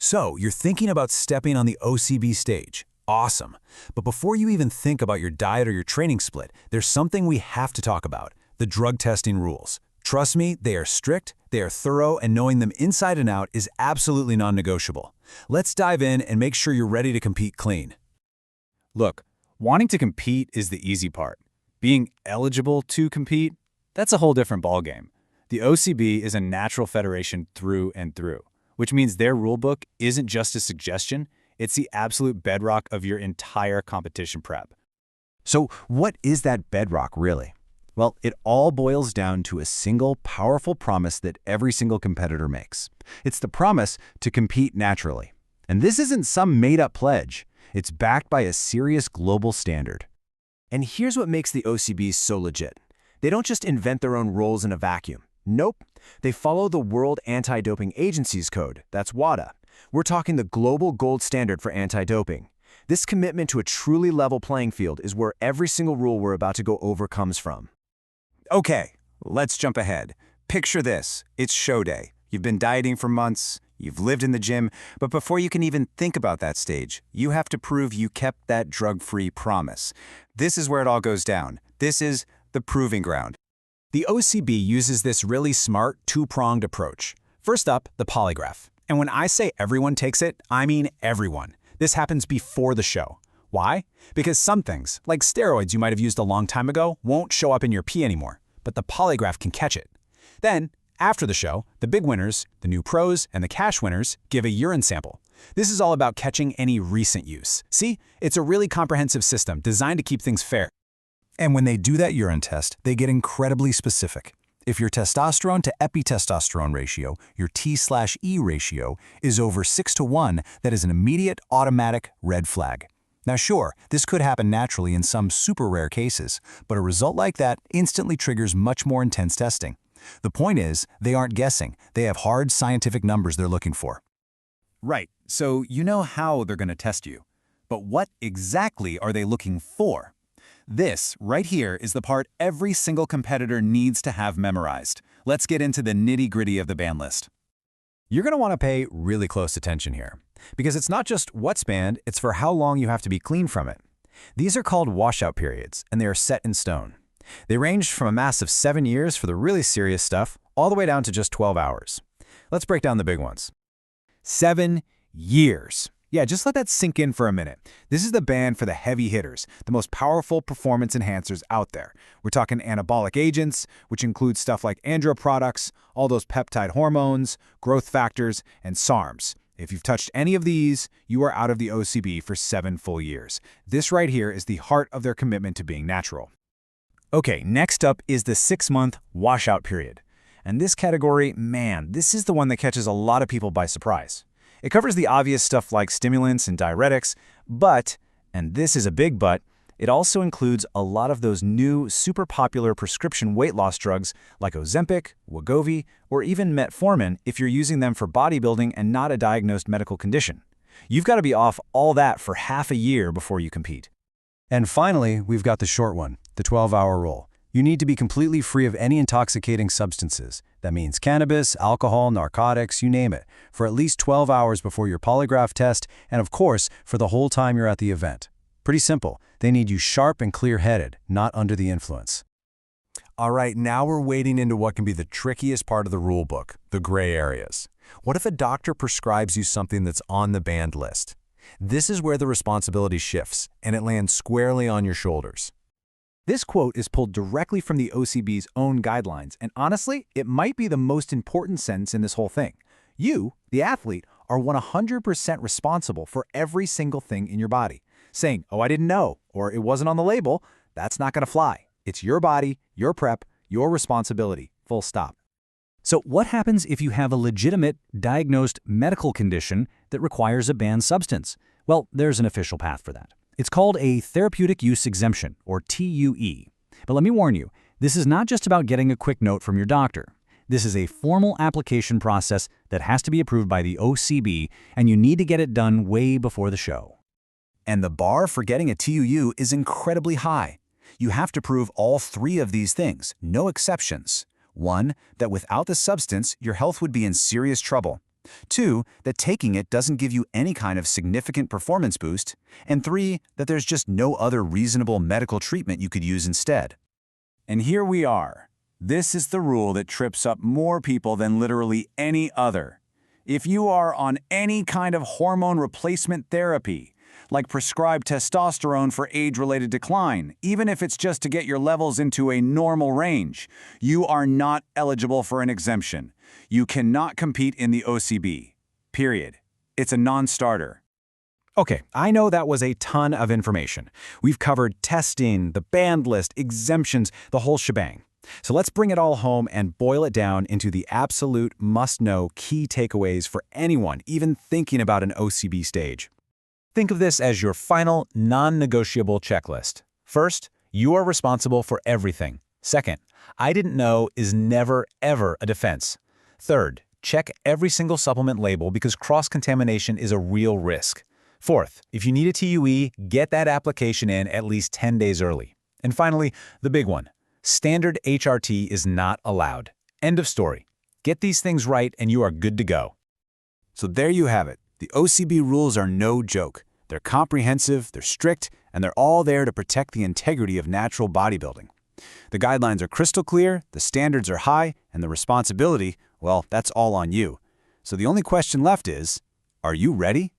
So, you're thinking about stepping on the OCB stage. Awesome. But before you even think about your diet or your training split, there's something we have to talk about: the drug testing rules. Trust me, they are strict, they are thorough, and knowing them inside and out is absolutely non-negotiable. Let's dive in and make sure you're ready to compete clean. Look, wanting to compete is the easy part. Being eligible to compete, that's a whole different ballgame. The OCB is a natural federation through and through, which means their rulebook isn't just a suggestion, it's the absolute bedrock of your entire competition prep. So what is that bedrock really? Well, it all boils down to a single powerful promise that every single competitor makes. It's the promise to compete naturally. And this isn't some made-up pledge. It's backed by a serious global standard. And here's what makes the OCB so legit. They don't just invent their own rules in a vacuum. Nope. They follow the World Anti-Doping Agency's code. That's WADA. We're talking the global gold standard for anti-doping. This commitment to a truly level playing field is where every single rule we're about to go over comes from. Okay, let's jump ahead. Picture this. It's show day. You've been dieting for months, you've lived in the gym, but before you can even think about that stage, you have to prove you kept that drug-free promise. This is where it all goes down. This is the proving ground. The OCB uses this really smart, two-pronged approach. First up, the polygraph. And when I say everyone takes it, I mean everyone. This happens before the show. Why? Because some things, like steroids you might have used a long time ago, won't show up in your pee anymore, but the polygraph can catch it. Then, after the show, the big winners, the new pros, and the cash winners give a urine sample. This is all about catching any recent use. See, it's a really comprehensive system designed to keep things fair. And when they do that urine test, they get incredibly specific. If your testosterone to epitestosterone ratio, your T/E ratio, is over 6:1, that is an immediate, automatic red flag. Now sure, this could happen naturally in some super rare cases, but a result like that instantly triggers much more intense testing. The point is, they aren't guessing. They have hard scientific numbers they're looking for. Right, so you know how they're going to test you. But what exactly are they looking for? This, right here, is the part every single competitor needs to have memorized. Let's get into the nitty-gritty of the ban list. You're going to want to pay really close attention here, because it's not just what's banned, it's for how long you have to be clean from it. These are called washout periods, and they are set in stone. They range from a massive 7 years for the really serious stuff, all the way down to just 12 hours. Let's break down the big ones. 7 years. Yeah, just let that sink in for a minute. This is the ban for the heavy hitters, the most powerful performance enhancers out there. We're talking anabolic agents, which include stuff like andro products, all those peptide hormones, growth factors, and SARMs. If you've touched any of these, you are out of the OCB for 7 full years. This right here is the heart of their commitment to being natural. Okay, next up is the 6-month washout period. And this category, man, this is the one that catches a lot of people by surprise. It covers the obvious stuff like stimulants and diuretics, but, and this is a big but, it also includes a lot of those new, super popular prescription weight loss drugs like Ozempic, Wegovy, or even metformin if you're using them for bodybuilding and not a diagnosed medical condition. You've got to be off all that for half a year before you compete. And finally, we've got the short one, the 12-hour rule. You need to be completely free of any intoxicating substances. That means cannabis, alcohol, narcotics, you name it, for at least 12 hours before your polygraph test, and of course, for the whole time you're at the event. Pretty simple. They need you sharp and clear-headed, not under the influence. All right, now we're wading into what can be the trickiest part of the rule book, the gray areas. What if a doctor prescribes you something that's on the banned list? This is where the responsibility shifts, and it lands squarely on your shoulders. This quote is pulled directly from the OCB's own guidelines, and honestly, it might be the most important sentence in this whole thing. You, the athlete, are 100% responsible for every single thing in your body. Saying, oh, I didn't know, or it wasn't on the label, that's not going to fly. It's your body, your prep, your responsibility, full stop. So what happens if you have a legitimate, diagnosed medical condition that requires a banned substance? Well, there's an official path for that. It's called a therapeutic use exemption, or TUE. But let me warn you, this is not just about getting a quick note from your doctor. This is a formal application process that has to be approved by the OCB, and you need to get it done way before the show. And the bar for getting a TUU is incredibly high. You have to prove all 3 of these things, no exceptions. 1, that without the substance, your health would be in serious trouble. 2, that taking it doesn't give you any kind of significant performance boost. And 3, that there's just no other reasonable medical treatment you could use instead. And here we are. This is the rule that trips up more people than literally any other. If you are on any kind of hormone replacement therapy, like prescribed testosterone for age-related decline, even if it's just to get your levels into a normal range, you are not eligible for an exemption. You cannot compete in the OCB. Period. It's a non-starter. Okay, I know that was a ton of information. We've covered testing, the banned list, exemptions, the whole shebang. So let's bring it all home and boil it down into the absolute must-know key takeaways for anyone even thinking about an OCB stage. Think of this as your final, non-negotiable checklist. First, you are responsible for everything. Second, I didn't know is never, ever a defense. Third, check every single supplement label because cross-contamination is a real risk. Fourth, if you need a TUE, get that application in at least 10 days early. And finally, the big one. Standard HRT is not allowed. End of story. Get these things right and you are good to go. So there you have it. The OCB rules are no joke. They're comprehensive, they're strict, and they're all there to protect the integrity of natural bodybuilding. The guidelines are crystal clear, the standards are high, and the responsibility, well, that's all on you. So the only question left is, are you ready?